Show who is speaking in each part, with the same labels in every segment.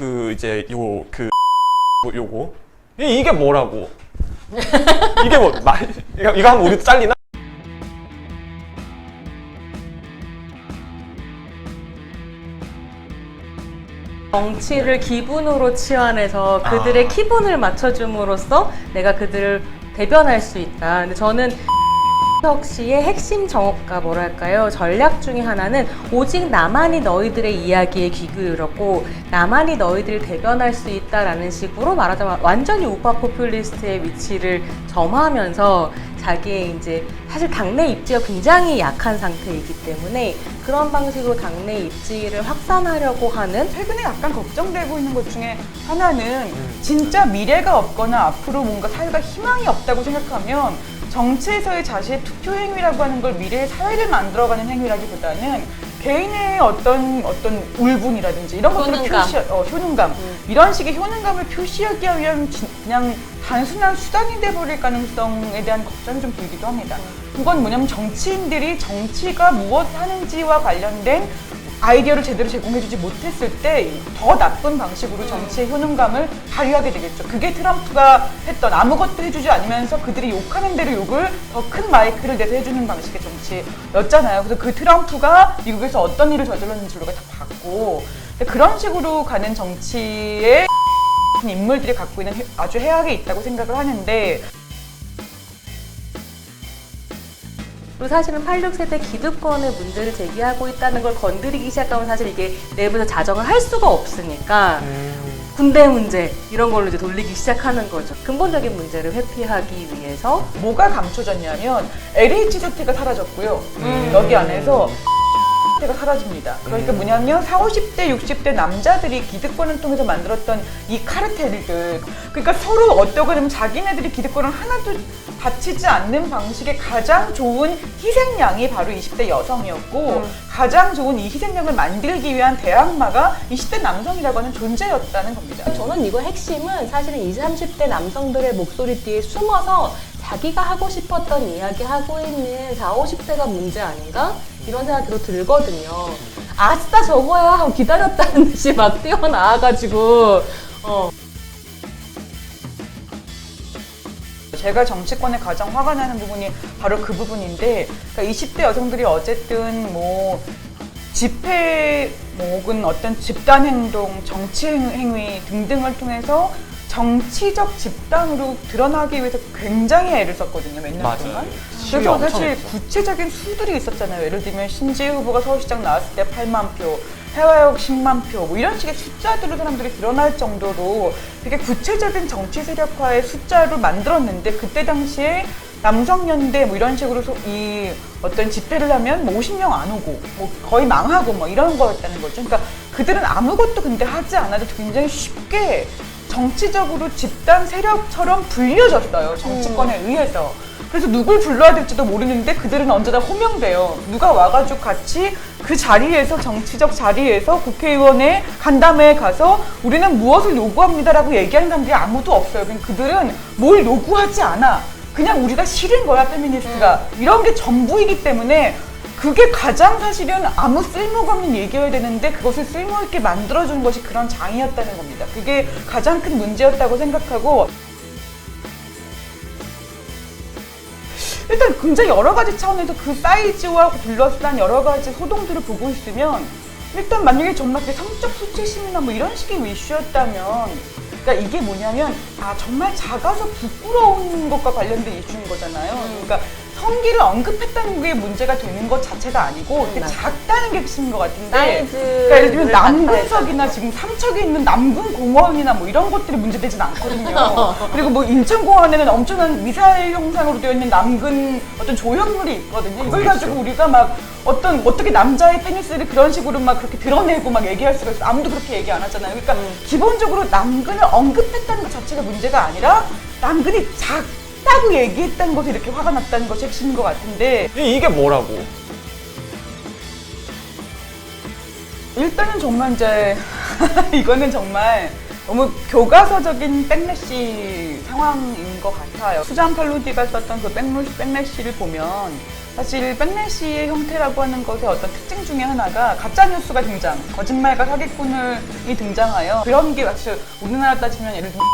Speaker 1: 이제 요거 이게 뭐라고? 이게 뭐 이거 하면 우리도 잘리나?
Speaker 2: 정치를 기분으로 치환해서 그들의 기분을 맞춰줌으로써 내가 그들을 대변할 수 있다. 근데 저는 석 씨의 핵심 정어가 뭐랄까요? 전략 중에 하나는 오직 나만이 너희들의 이야기에 귀 기울였고 나만이 너희들을 대변할 수 있다라는 식으로 말하자면 완전히 우파 포퓰리스트의 위치를 점하면서 자기의 이제 사실 당내 입지가 굉장히 약한 상태이기 때문에 그런 방식으로 당내 입지를 확산하려고 하는
Speaker 3: 최근에 약간 걱정되고 있는 것 중에 하나는 진짜 미래가 없거나 앞으로 뭔가 사회가 희망이 없다고 생각하면 정치에서의 자신의 투표 행위라고 하는 걸 미래의 사회를 만들어가는 행위라기보다는 개인의 어떤 울분이라든지 이런 것들을 효능감 이런 식의 효능감을 표시하기 위한 그냥 단순한 수단이 돼버릴 가능성에 대한 걱정이 좀 들기도 합니다. 그건 뭐냐면 정치인들이 정치가 무엇 하는지와 관련된 아이디어를 제대로 제공해주지 못했을 때 더 나쁜 방식으로 정치의 효능감을 발휘하게 되겠죠. 그게 트럼프가 했던 아무것도 해주지 않으면서 그들이 욕하는 대로 욕을 더 큰 마이크를 내서 해주는 방식의 정치였잖아요. 그래서 그 트럼프가 미국에서 어떤 일을 저질렀는지 우리가 다 봤고 그런 식으로 가는 정치의 인물들이 갖고 있는 아주 해악이 있다고 생각을 하는데
Speaker 2: 그리고 사실은 86세대 기득권의 문제를 제기하고 있다는 걸 건드리기 시작하면 사실 이게 내부에서 자정을 할 수가 없으니까 군대 문제 이런 걸로 이제 돌리기 시작하는 거죠. 근본적인 문제를 회피하기 위해서
Speaker 3: 뭐가 감춰졌냐면 LH조태가 사라졌고요. 여기 안에서 가 사라집니다. 그러니까 뭐냐면 40, 50대, 60대 남자들이 기득권을 통해서 만들었던 이 카르텔들 그러니까 서로 어떻게 되면 자기네들이 기득권을 하나도 다치지 않는 방식의 가장 좋은 희생양이 바로 20대 여성이었고 가장 좋은 이 희생양을 만들기 위한 대항마가 20대 남성이라고 하는 존재였다는 겁니다.
Speaker 4: 저는 이거 핵심은 사실은 20, 30대 남성들의 목소리 뒤에 숨어서 자기가 하고 싶었던 이야기 하고 있는 40, 50대가 문제 아닌가? 이런 생각이 들거든요. 아싸 저거야 하고 기다렸다는 듯이 막 뛰어나와가지고
Speaker 3: 제가 정치권에 가장 화가 나는 부분이 바로 그 부분인데 그러니까 20대 여성들이 어쨌든 뭐 집회 혹은 어떤 집단 행동, 정치 행위 등등을 통해서 정치적 집단으로 드러나기 위해서 굉장히 애를 썼거든요, 몇 년 동안. 그래서 사실 구체적인 수들이 있었잖아요. 예를 들면 신지혜 후보가 서울시장 나왔을 때 8만 표, 해화역 10만 표, 뭐 이런 식의 숫자들로 사람들이 드러날 정도로 되게 구체적인 정치 세력화의 숫자를 만들었는데 그때 당시에 남성연대 뭐 이런 식으로 이 어떤 집회를 하면 뭐 50명 안 오고 뭐 거의 망하고 뭐 이런 거였다는 거죠. 그러니까 그들은 아무것도 근데 하지 않아도 굉장히 쉽게 정치적으로 집단 세력처럼 불려졌어요. 정치권에 의해서. 그래서 누굴 불러야 될지도 모르는데 그들은 언제나 호명돼요. 누가 와가지고 같이 그 자리에서 정치적 자리에서 국회의원의 간담회에 가서 우리는 무엇을 요구합니다라고 얘기하는 사람들이 아무도 없어요. 그들은 뭘 요구하지 않아. 그냥 우리가 싫은 거야, 페미니스트가. 이런 게 전부이기 때문에 그게 가장 사실은 아무 쓸모가 없는 얘기여야 되는데 그것을 쓸모있게 만들어주는 것이 그런 장이었다는 겁니다. 그게 가장 큰 문제였다고 생각하고 일단 굉장히 여러 가지 차원에서 그 사이즈와 둘러싼 여러 가지 소동들을 보고 있으면 일단 만약에 정말 성적 수치심이나 뭐 이런 식의 이슈였다면 그러니까 이게 뭐냐면 정말 작아서 부끄러운 것과 관련된 이슈인 거잖아요. 그러니까 성기를 언급했다는 게 문제가 되는 것 자체가 아니고 작다는 게 핵심인 것 같은데 그러니까 예를 들면 남근석이나 지금 삼척에 있는 남근공원이나 뭐 이런 것들이 문제되진 않거든요. 그리고 뭐 인천공원에는 엄청난 미사일 형상으로 되어 있는 남근 어떤 조형물이 있거든요. 이걸 가지고 우리가 막 어떻게 남자의 페니스를 그런 식으로 막 그렇게 드러내고 막 얘기할 수가 있어. 아무도 그렇게 얘기 안 하잖아요. 그러니까 기본적으로 남근을 언급했다는 것 자체가 문제가 아니라 남근이 작다고 얘기했다는 것에 이렇게 화가 났다는 것이 핵심인 것 같은데
Speaker 1: 이게 뭐라고?
Speaker 3: 일단은 정말 이제 이거는 정말 너무 교과서적인 백래시 상황인 것 같아요. 수잔 팔로디가 썼던 그 백래시를 보면 사실 백래시의 형태라고 하는 것의 어떤 특징 중에 하나가 가짜뉴스가 등장, 거짓말과 사기꾼이 등장하여 그런 게 사실 우리나라 따지면 예를 들면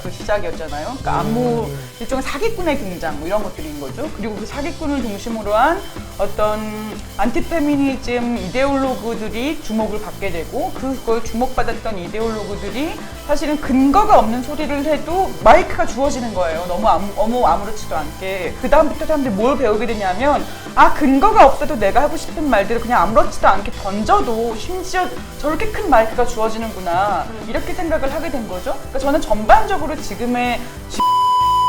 Speaker 3: 그 시작이었잖아요. 그러니까 아무 일종의 사기꾼의 등장 뭐 이런 것들인 거죠. 그리고 그 사기꾼을 중심으로 한 어떤 안티페미니즘 이데올로그들이 주목을 받게 되고 그걸 주목받았던 이데올로그들이 사실은 근거가 없는 소리를 해도 마이크가 주어지는 거예요. 너무 아무렇지도 않게. 그 다음부터 사람들이 뭘 배우게 되냐면 근거가 없어도 내가 하고 싶은 말들을 그냥 아무렇지도 않게 던져도 심지어 저렇게 큰 마이크가 주어지는구나 이렇게 생각을 하게 된 거죠. 그러니까 저는 전반적으로 지금의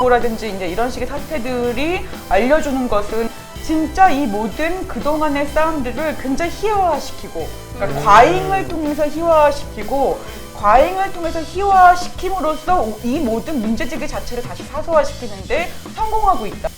Speaker 3: 라든지 이제 이런 식의 사태들이 알려주는 것은 진짜 이 모든 그동안의 싸움들을 굉장히 희화화시키고 그러니까 과잉을 통해서 희화화시키고 과잉을 통해서 희화화시킴으로써 이 모든 문제제기 자체를 다시 사소화시키는데 성공하고 있다.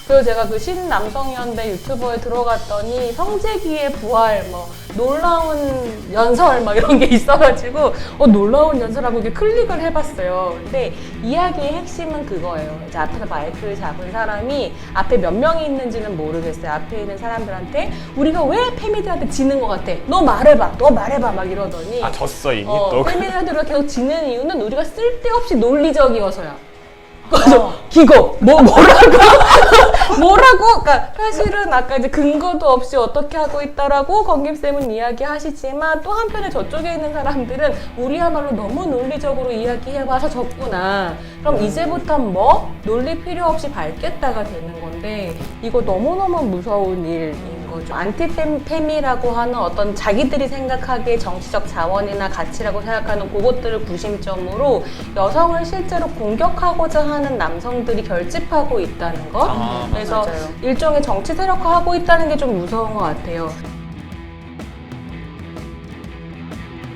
Speaker 4: 그리고 제가 그 신남성연대 유튜버에 들어갔더니 성재기의 부활, 뭐 놀라운 연설 막 이런 게 있어가지고 놀라운 연설하고 이렇게 클릭을 해봤어요. 근데 이야기의 핵심은 그거예요. 이제 앞에서 마이크를 잡은 사람이 앞에 몇 명이 있는지는 모르겠어요. 앞에 있는 사람들한테 우리가 왜 페미들한테 지는 것 같아? 너 말해봐 막 이러더니
Speaker 1: 졌어 이미 또.
Speaker 4: 페미들한테 계속 지는 이유는 우리가 쓸데없이 논리적이어서야. 기고 뭐라고 그러니까 사실은 아까 이제 근거도 없이 어떻게 하고 있다라고 건김쌤은 이야기하시지만 또 한편에 저쪽에 있는 사람들은 우리야말로 너무 논리적으로 이야기해와서 졌구나. 그럼 이제부터 뭐 논리 필요 없이 밟겠다가 되는 건데 이거 너무너무 무서운 일인 거죠. 안티페미라고 하는 어떤 자기들이 생각하기에 정치적 자원이나 가치라고 생각하는 그것들을 구심점으로 여성을 실제로 공격하고자 하는 남성들이 결집하고 있다는 것. 그래서
Speaker 3: 맞아요.
Speaker 4: 일종의 정치 세력화하고 있다는 게 좀 무서운 것 같아요.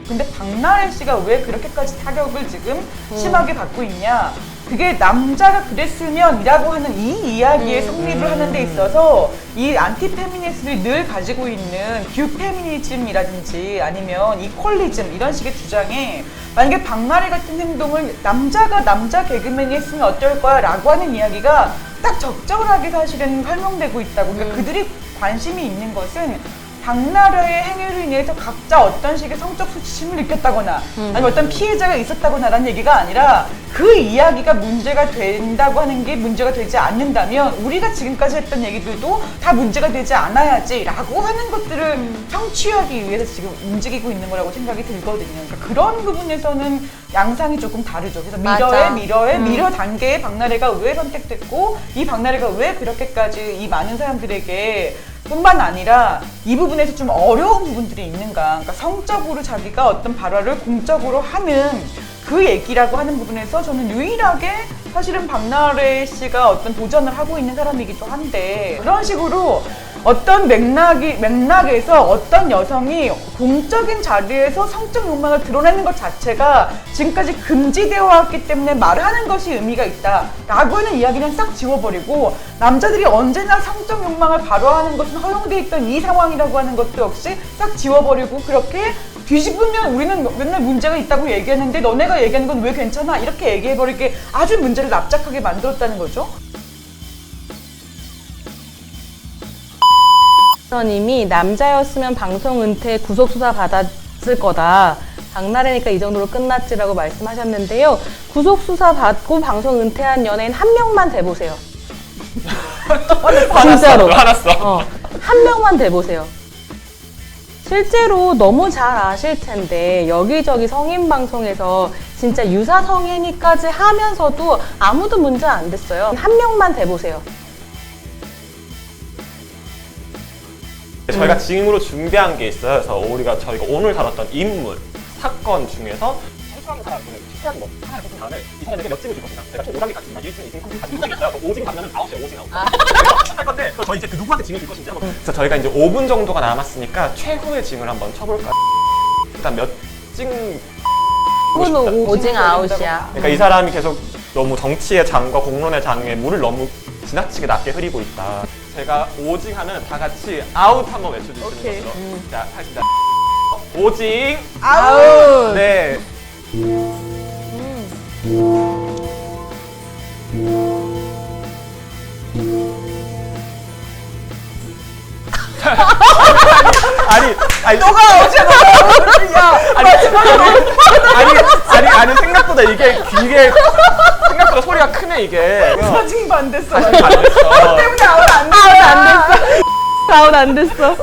Speaker 3: 근데 박나래 씨가 왜 그렇게까지 타격을 지금 심하게 받고 있냐? 그게 남자가 그랬으면이라고 하는 이 이야기에 성립을 하는 데 있어서 이 안티페미니스트들이 늘 가지고 있는 뷰페미니즘이라든지 아니면 이퀄리즘 이런 식의 주장에 만약에 박나래 같은 행동을 남자 개그맨이 했으면 어떨 거야 라고 하는 이야기가 딱 적절하게 사실은 설명되고 있다고. 그러니까 그들이 관심이 있는 것은 박나래의 행위로 인해서 각자 어떤 식의 성적 수치심을 느꼈다거나 아니면 어떤 피해자가 있었다거나 라는 얘기가 아니라 그 이야기가 문제가 된다고 하는 게 문제가 되지 않는다면 우리가 지금까지 했던 얘기들도 다 문제가 되지 않아야지 라고 하는 것들을 성취하기 위해서 지금 움직이고 있는 거라고 생각이 들거든요. 그러니까 그런 부분에서는 양상이 조금 다르죠. 그래서 미러 단계에 박나래가 왜 선택됐고 이 박나래가 왜 그렇게까지 이 많은 사람들에게 뿐만 아니라 이 부분에서 좀 어려운 부분들이 있는가. 그러니까 성적으로 자기가 어떤 발언을 공적으로 하는 그 얘기라고 하는 부분에서 저는 유일하게 사실은 박나래 씨가 어떤 도전을 하고 있는 사람이기도 한데 그런 식으로 어떤 맥락에서 어떤 여성이 공적인 자리에서 성적 욕망을 드러내는 것 자체가 지금까지 금지되어 왔기 때문에 말하는 것이 의미가 있다 라고 하는 이야기는 싹 지워버리고 남자들이 언제나 성적 욕망을 발휘하는 것은 허용되어 있던 이 상황이라고 하는 것도 역시 싹 지워버리고 그렇게 뒤집으면 우리는 맨날 문제가 있다고 얘기했는데 너네가 얘기하는 건 왜 괜찮아? 이렇게 얘기해버리게 아주 문제를 납작하게 만들었다는 거죠.
Speaker 4: 님이 남자였으면 방송 은퇴 구속수사 받았을 거다. 박나래니까 이 정도로 끝났지라고 말씀하셨는데요. 구속수사 받고 방송 은퇴한 연예인 한 명만 대보세요. 진짜로.
Speaker 1: 화났어.
Speaker 4: 한 명만 대보세요. 실제로 너무 잘 아실 텐데 여기저기 성인 방송에서 진짜 유사 성행위까지 하면서도 아무도 문제 안 됐어요. 한 명만 대보세요.
Speaker 1: 저희가 징후로 준비한 게 있어요. 그래서 저희가 오늘 다뤘던 인물, 사건 중에서 선수하는 사람을 최소한 뭐 하나를 뽑은 다음에 이 사람에게 몇 징을 줄 것이냐. 제가 총 5단계 같습니다. 1징, 2징, 3징, 4징 못하겠어요. 5징 받으면 9시에 5징 나오고. 할 건데 그래서 저희 이제 그 누구한테 징을 줄 것인지 한번. 그래서 저희가 이제 5분 정도가 남았으니까 최후의 징을 한번 쳐볼까요? 일단 몇 징?
Speaker 4: 5징 아웃이야.
Speaker 1: 그러니까 이 사람이 계속 너무 정치의 장과 공론의 장에 물을 너무 지나치게 낮게 흐리고 있다. 제가 오징 하면 다 같이 아웃 한번 외쳐주시는 것으로. 자, 하겠습니다. 오징
Speaker 3: 아웃!
Speaker 1: 아니
Speaker 3: 너가 어제 야
Speaker 1: 아니 생각보다 이게 생각보다 소리가 크네 이게.
Speaker 3: 사진 반대서
Speaker 1: 사실 안 됐어.
Speaker 3: 때문에 아웃 안 됐어.
Speaker 4: 아웃 안 됐어.